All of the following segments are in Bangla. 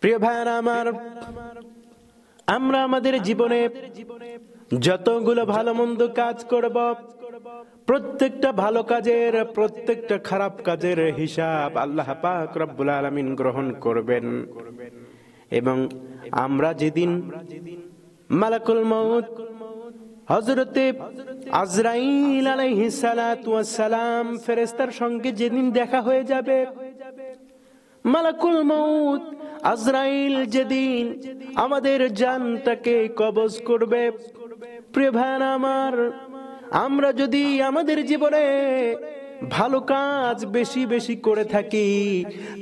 প্রিয় ভাইরা আমার, আমরা আমাদের জীবনে যতগুলো ভালো মন্দ কাজ করব, প্রত্যেকটা ভালো কাজের, প্রত্যেকটা খারাপ কাজের হিসাব আল্লাহ পাক রব্বুল আলামিন গ্রহণ করবেন। এবং আমরা যেদিন মালাকুল মউত হযরতে আজরাইল আলাইহিস সালাতু ওয়াস সালাম ফেরেশতার সঙ্গে যেদিন দেখা হয়ে যাবে, মালাকুল মউত আজরাইল যেদিন আমাদের জানটাকে কবজ করবে, প্রিয় ভাইরা আমার, আমরা যদি আমাদের জীবনে ভালো কাজ বেশি বেশি করে থাকি,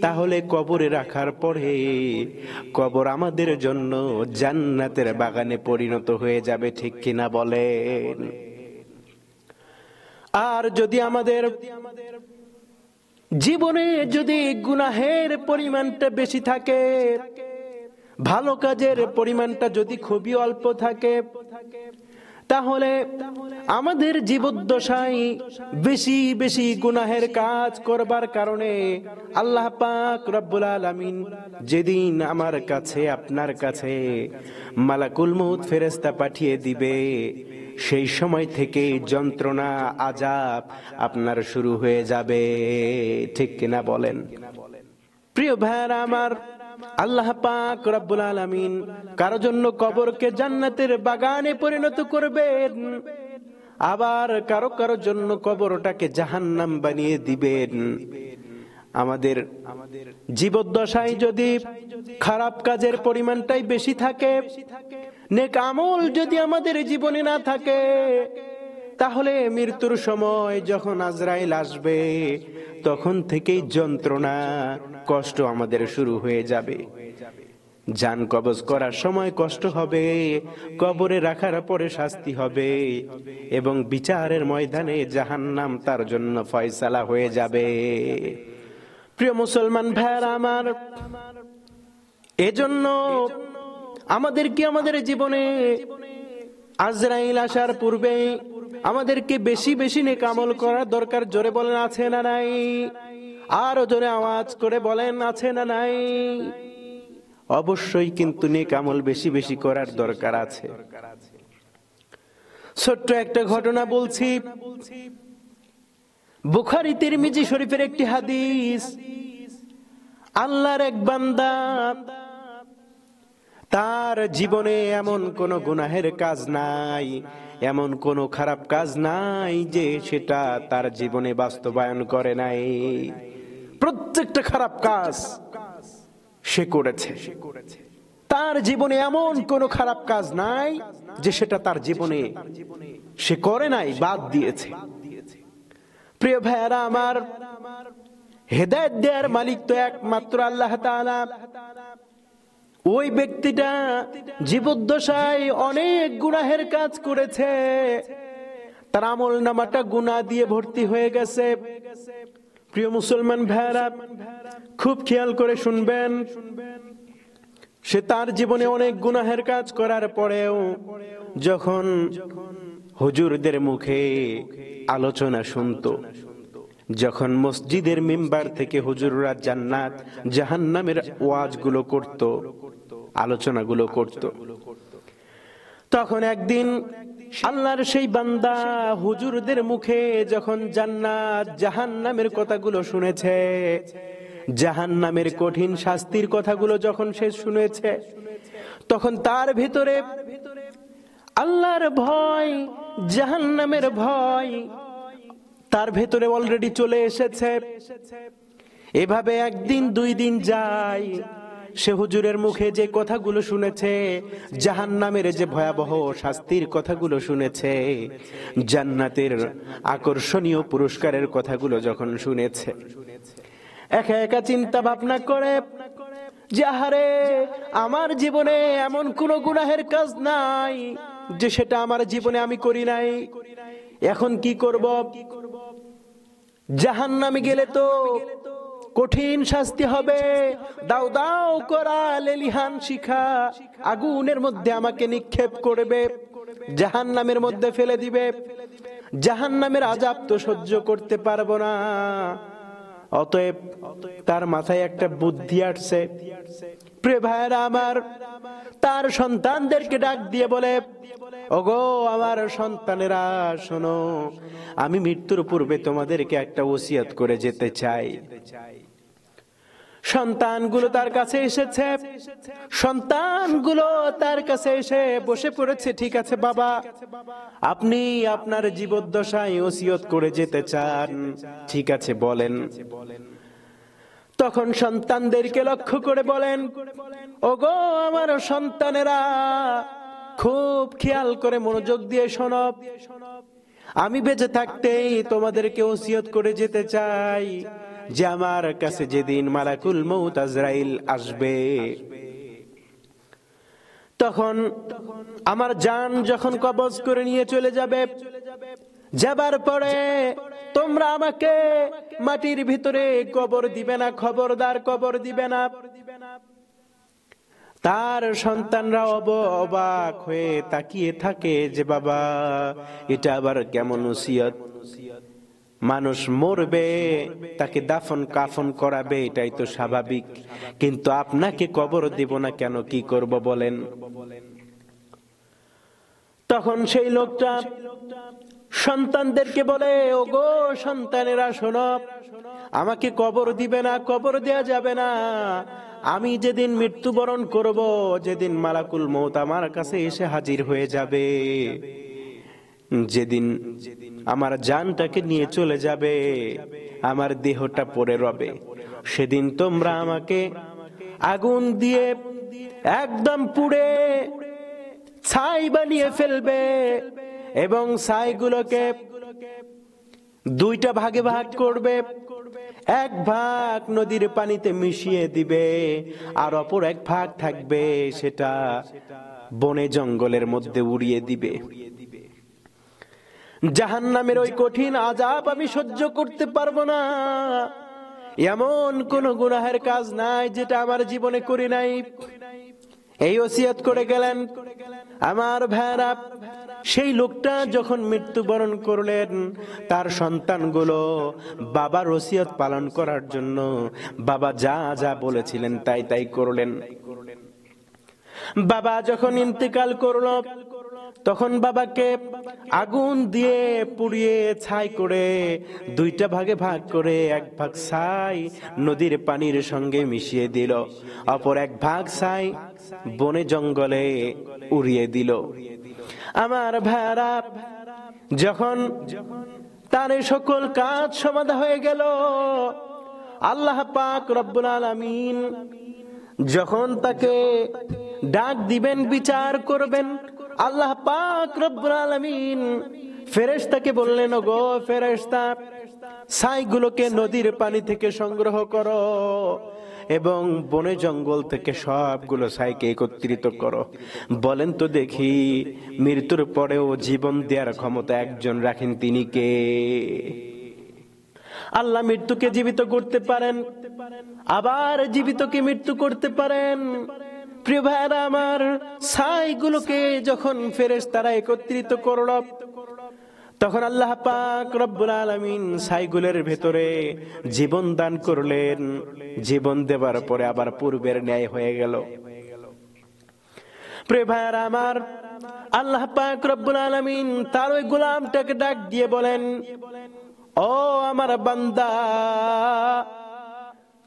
তাহলে কবরে রাখার পরে কবর আমাদের জন্য জান্নাতের বাগানে পরিণত হয়ে যাবে, ঠিক কিনা বলেন? আর যদি আমাদের জীবনে যদি গুনাহের পরিমাণটা বেশি থাকে, ভালো কাজের পরিমাণটা যদি খুবই অল্প থাকে, তাহলে আমাদের জীবদ্দশায় বেশি বেশি গুনাহের কাজ করবার কারণে আল্লাহ পাক রব্বুল আলামিন যেদিন আমার কাছে, আপনার কাছে মালাকুল মউত ফেরেশতা পাঠিয়ে দিবে, সেই সময় থেকে যন্ত্রণা, আযাব আপনার শুরু হয়ে যাবে, ঠিক কিনা বলেন? প্রিয় ভাইরা আমার, আল্লাহ পাক রব্বুল আলামিন কারো জন্য কবরকে জান্নাতের বাগানে পরিণত করবেন, আবার কারো কারো জন্য কবরটাকে জাহান্নাম বানিয়ে দিবেন। আমাদের জীবদ্দশায় যদি খারাপ কাজের পরিমাণটাই বেশি থাকে, নেক আমল যদি আমাদের জীবনে না থাকে, তাহলে মৃত্যুর সময় যখন আজরাইল আসবে, তখন থেকেই যন্ত্রণা, কষ্ট আমাদের শুরু হয়ে যাবে। জান কবজ করার সময় কষ্ট হবে, কবরে রাখার পরে শাস্তি হবে, এবং বিচারের ময়দানে জাহান্নাম তার জন্য ফয়সালা হয়ে যাবে। প্রিয় মুসলমান ভাইরা আমার, এজন্য আমাদেরকে আমাদের জীবনে আজরাইল আসার পূর্বে আমাদেরকে বেশি বেশি নেক আমল করার দরকার। জোরে বলেন, আছে না নাই? আরো জোরে আওয়াজ করে বলেন, আছে না নাই? অবশ্যই কিন্তু নেক আমল বেশি বেশি করার দরকার আছে। ছোট্ট একটা ঘটনা বলছি। বুখারী তিরমিজি শরীফের একটি হাদিস। আল্লাহর এক বান্দা, তার জীবনে এমন কোন গুনাহের কাজ নাই, এমন কোন খারাপ কাজ নাই যে সেটা তার জীবনে বাস্তবায়ন করে নাই। প্রত্যেকটা খারাপ কাজ সে করেছে। তার জীবনে এমন কোন খারাপ কাজ নাই যে সেটা তার জীবনে সে করে নাই, বাদ দিয়েছে। প্রিয় ভাইরা আমার, হেদায়েত দেওয়ার মালিক তো একমাত্র আল্লাহ তাআলা। ওই ব্যক্তিটা জীবদ্দশায় অনেক গুনাহের কাজ করেছে, তার আমল নামাটা গুনাহ দিয়ে ভর্তি হয়ে গেছে। প্রিয় মুসলমান ভাইরা, খুব খেয়াল করে শুনবেন। সে তার জীবনে অনেক গুনাহের কাজ করার পরেও যখন হুজুরদের মুখে আলোচনা শুনতো, যখন মসজিদের মিম্বার থেকে হুজুররা জান্নাত জাহান্নামের ওয়াজগুলো করত, আলোচনাগুলো করত, তখন একদিন আল্লাহর সেই বান্দা হুজুরদের মুখে যখন জান্নাত জাহান্নামের কথাগুলো শুনেছে, জাহান্নামের কঠিন শাস্তির কথাগুলো যখন সে শুনেছে, তখন তার ভিতরে আল্লাহর ভয়, জাহান্নামের ভয় তার ভেতরে অলরেডি চলে এসেছে। এভাবে একদিন দুই দিন যায়, সে হুজুরের মুখে যে কথাগুলো শুনেছে, জাহান্নামের যে ভয়াবহ শাস্তির কথাগুলো শুনেছে, জান্নাতের আকর্ষণীয় পুরস্কারের কথাগুলো যখন শুনেছে, একা একা চিন্তা ভাবনা করে যে আহারে, আমার জীবনে এমন কোন গুনাহের কাজ নাই যে সেটা আমার জীবনে আমি করি নাই। এখন কি করব? জাহান্নামে গেলে তো কঠিন শাস্তি হবে, দাও দাও করা লেলিহান শিখা আগুনের মধ্যে আমাকে নিক্ষেপ করবে, জাহান্নামের মধ্যে ফেলে দিবে। জাহান্নামের আযাব তো সহ্য করতে পারবো না, অতএব তার মাথায় একটা বুদ্ধি আসছে। প্রিয় ভাইরা আমার, তার সন্তানদেরকে ডাক দিয়ে বলে, ওগো আমার সন্তানেরা শোনো, আমি মৃত্যুর পূর্বে তোমাদেরকে একটা ওসিয়ত করে যেতে চাই। সন্তানগুলো তার কাছে এসেছে, সন্তানগুলো তার কাছে এসে বসে পড়েছে। ঠিক আছে বাবা, আপনি আপনার জীবদ্দশায় ওসিয়ত করে যেতে চান, ঠিক আছে বলেন। তখন সন্তানদেরকে লক্ষ্য করে বলেন, ওগো আমার সন্তানেরা, খুব খেয়াল করে মনোযোগ দিয়ে শোনো। আমি বেঁচে থাকতেই তোমাদেরকে ওসিয়ত করে যেতে চাই যে আমার কাছে যেদিন মালাকুল মউত আজরাইল আসবে, তখন আমার জান যখন কবজ করে নিয়ে চলে যাবে, যাবার পরে তোমরা আমাকে মাটির ভিতরে কবর দিবে না, খবরদার কবর দিবে না। তার সন্তানরা অবাক হয়ে তাকিয়ে থাকে যে বাবা, এটা আবার কেমন ওসিয়ত? মানুষ মরবে, তাকে দাফন কাফন করাবে, এটাই তো স্বাভাবিক, কিন্তু আপনাকে কবর দিব না কেন, কি করব বলেন? তখন সেই লোকটা সন্তানদেরকে বলে, ওগো সন্তানেরা শোনো, আমাকে কবর দিবে না, কবর দেয়া যাবে না। আমি যেদিন মৃত্যুবরণ করব, যেদিন মালাকুল মউত আমার কাছে এসে হাজির হয়ে যাবে, যেদিন আমার জানটাকে নিয়ে চলে যাবে, আমার দেহটা পড়ে রবে, সেদিন তোমরা আমাকে আগুন দিয়ে একদম পুড়ে ছাই বানিয়ে ফেলবে এবং ছাইগুলোকে দুইটা ভাগে ভাগ করবে। এক ভাগ নদীর পানিতে মিশিয়ে দিবে, আর অপর এক ভাগ থাকবে সেটা বনে জঙ্গলের মধ্যে উড়িয়ে দিবে। জাহান্নামের ওই কঠিন আযাব আমি সহ্য করতে পারবো না। এমন কোন গুনাহের কাজ নাই যেটা আমার জীবনে করি নাই। এই ওসিয়ত করে গেলেন আমার ভাইরা। সেই লোকটা যখন মৃত্যুবরণ করলেন, তার সন্তানগুলো বাবার ওসিয়ত পালন করার জন্য বাবা যা যা বলেছিলেন তাই তাই করলেন। বাবা যখন ইন্তেকাল করলো, তখন বাবাকে আগুন দিয়ে পুড়িয়ে ছাই করে দুইটা ভাগে ভাগ করে এক ভাগ ছাই নদীর পানির সঙ্গে মিশিয়ে দিল, অপর এক ভাগ ছাই বনে জঙ্গলে উড়িয়ে দিল। আমার ভাইরা, যখন তার সকল কাজ সমাধা হয়ে গেল, আল্লাহ পাক রব্বুল আলামিন যখন তাকে ডাক দিবেন, বিচার করবেন, আল্লাহ পাক রব্বুল আলামিন ফেরেশতাকে বললেন, ওগো ফেরেশতা, ছাইগুলোকে নদীর পানি থেকে সংগ্রহ করো এবং বনে জঙ্গল থেকে সবগুলো ছাইকে একত্রিত করো। বলেন তো দেখি, মৃত্যুর পরেও জীবন দেওয়ার ক্ষমতা একজন রাখেন, তিনি কে? আল্লাহ মৃত্যুকে জীবিত করতে পারেন, আবার জীবিতকে মৃত্যু করতে পারেন। প্রিয় ভাইরা আমার, ছাইগুলোকে যখন ফেরেশতারা একত্রিত করল, তখন আল্লাহ পাক রব্বুল আলামিন ছাইগুলোর ভেতরে জীবন দান করলেন। জীবন দেবার পরে আবার পূর্বের ন্যায় হয়ে গেল। প্রিয় ভাইরা আমার, আল্লাহ পাক রব্বুল আলামিন তার ওই গোলামটাকে ডাক দিয়ে বলেন, ও আমার বান্দা,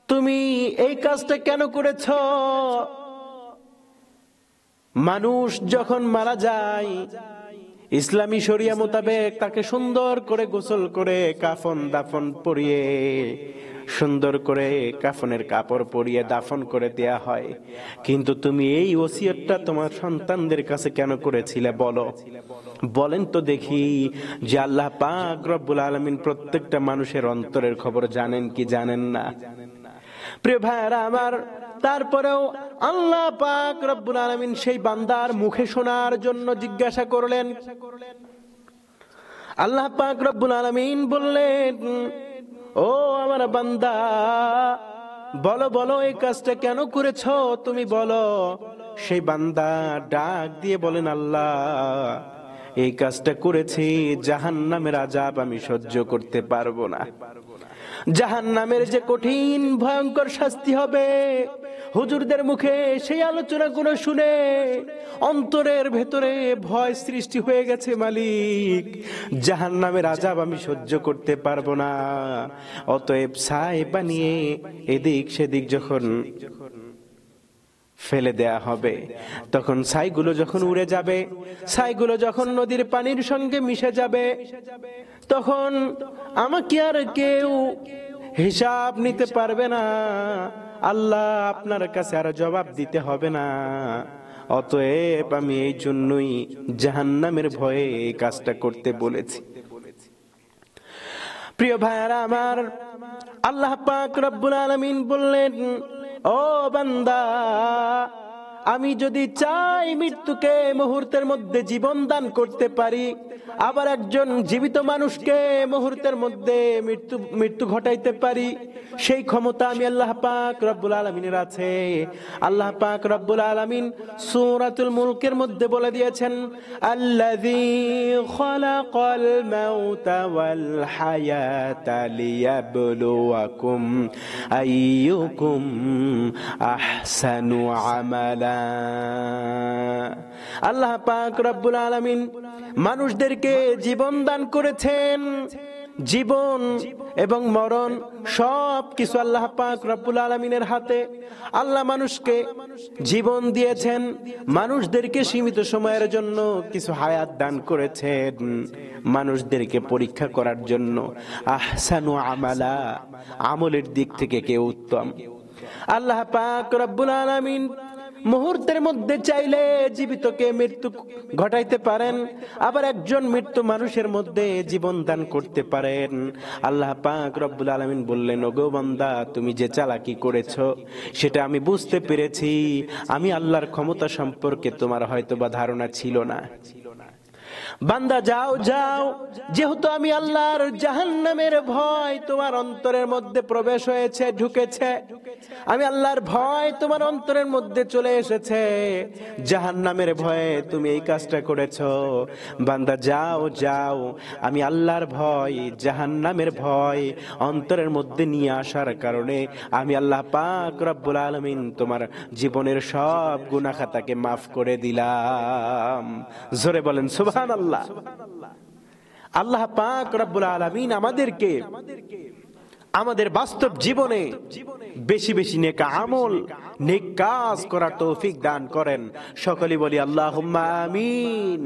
তুমি এই কাজটা কেন করেছো? মানুষ যখন মারা যায়, ইসলামী শরিয়া মোতাবেক তাকে সুন্দর করে গোসল করে কাফন দাফন পরিয়ে, সুন্দর করে কাফনের কাপড় পরিয়ে দাফন করে দেয়া হয়। কিন্তু তুমি এই ওসিয়তটা তোমার সন্তানদের কাছে কেন করেছিলে বলো? বলেন তো দেখি যে আল্লাহ পাক রব্বুল আলামিন প্রত্যেকটা মানুষের অন্তরের খবর জানেন কি জানেন না? প্রিয় ভাইরা আমার, তারপরেও আল্লাহ পাক রব্বুল আলামিন সেই বান্দার মুখে শোনার জন্য জিজ্ঞাসা করলেন। আল্লাহ পাক রব্বুল আলামিন বললেন, ও আমার বান্দা, বলো বলো এই কাজটা কেন করেছো, তুমি বলো। সেই বান্দা ডাক দিয়ে বলেন, আল্লাহ, এই কাজটা করেছি, জাহান্নামের আযাব আমি সহ্য করতে পারবো না। জাহান্নামের যে কঠিন ভয়ঙ্কর শাস্তি হবে, হুজুরদের মুখে সেই আলোচনাগুলো শুনে অন্তরের ভেতরে ভয় সৃষ্টি হয়ে গেছে। মালিক, জাহান্নামের আযাব আমি সহ্য করতে পারবো না। অতএব ছাই বানিয়ে এদিক সেদিক যখন ফেলে দেয়া হবে, তখন ছাইগুলো যখন উড়ে যাবে, ছাইগুলো যখন নদীর পানির সঙ্গে মিশে যাবে, তখন আমাকে আর কেউ হিসাব নিতে পারবে না। আল্লাহ আপনার কাছে আর জবাব দিতে হবে না। অতএব আমি এই জন্যই জাহান্নামের ভয়ে এই কাজটা করতে বলেছি। প্রিয় ভাইয়ারা আমার, আল্লাহ পাক রব্বুল আলামিন বললেন, ও বান্দা, আমি যদি চাই মৃত্যুকে মুহূর্তের মধ্যে জীবন দান করতে পারি, আবার একজন জীবিত মানুষকে মুহূর্তের মধ্যে মৃত্যু ঘটাইতে পারি, সেই ক্ষমতা আমি আল্লাহ পাক রব্বুল আলামিনের আছে। আল্লাহ পাক রব্বুল আলামিন সূরাতুল মুলকের মধ্যে বলে দিয়েছেন, আল্লাযী খালাকাল মাউতা ওয়াল হায়াতা লিয়াবলুয়াকুম আইয়ুকুম আহসানু আমালা। আল্লাহ পাক রব্বুল আলামিন মানুষদেরকে জীবন দান করেছেন। জীবন এবং মরণ সব কিছু আল্লাহ পাক রব্বুল আলামিনের হাতে। আল্লাহ মানুষকে জীবন দিয়েছেন, মানুষদেরকে সীমিত সময়ের জন্য কিছু হায়াত দান করেছেন, মানুষদেরকে পরীক্ষা করার জন্য। আহসানু আমালা, আমলের দিক থেকে কে উত্তম। আল্লাহ পাক রব্বুল আলামিন মুহূর্তের মধ্যে চাইলে জীবিতকে মৃত্যু ঘটাইতে পারেন, আবার একজন মৃত্যু মানুষের মধ্যে জীবন দান করতে পারেন। আল্লাহ পাক রব্বুল আলামিন বললেন, ওগো বান্দা, তুমি যে চালাকি করেছো সেটা আমি বুঝতে পেরেছি। আমি আল্লাহর ক্ষমতা সম্পর্কে তোমার হয়তোবা ধারণা ছিল না। বান্দা যাও যাও, যেহেতু আমি আল্লাহর জাহান্নামের ভয় তোমার অন্তরের মধ্যে প্রবেশ হয়েছে, ঢুকেছে, আমি আল্লাহর ভয় তোমার অন্তরের মধ্যে চলে এসেছে, জাহান্নামের ভয়ে তুমি এই কাজটা করেছো। বান্দা যাও যাও, আমি আল্লাহর ভয়, জাহান্নামের ভয় অন্তরের মধ্যে নিয়ে আসার কারণে আমি আল্লাহ পাক রব্বুল আলামিন তোমার জীবনের সব গুনাহ খাতাকে মাফ করে দিলাম। জোরে বলেন সুবহানাল্লাহ। আল্লাহ পাক রব্বুল আলামিন আমাদেরকে আমাদের বাস্তব জীবনে বেশি বেশি নেক আমল, নেক কাজ করার তৌফিক দান করেন। সকলে বলি আল্লাহুম্মা আমিন।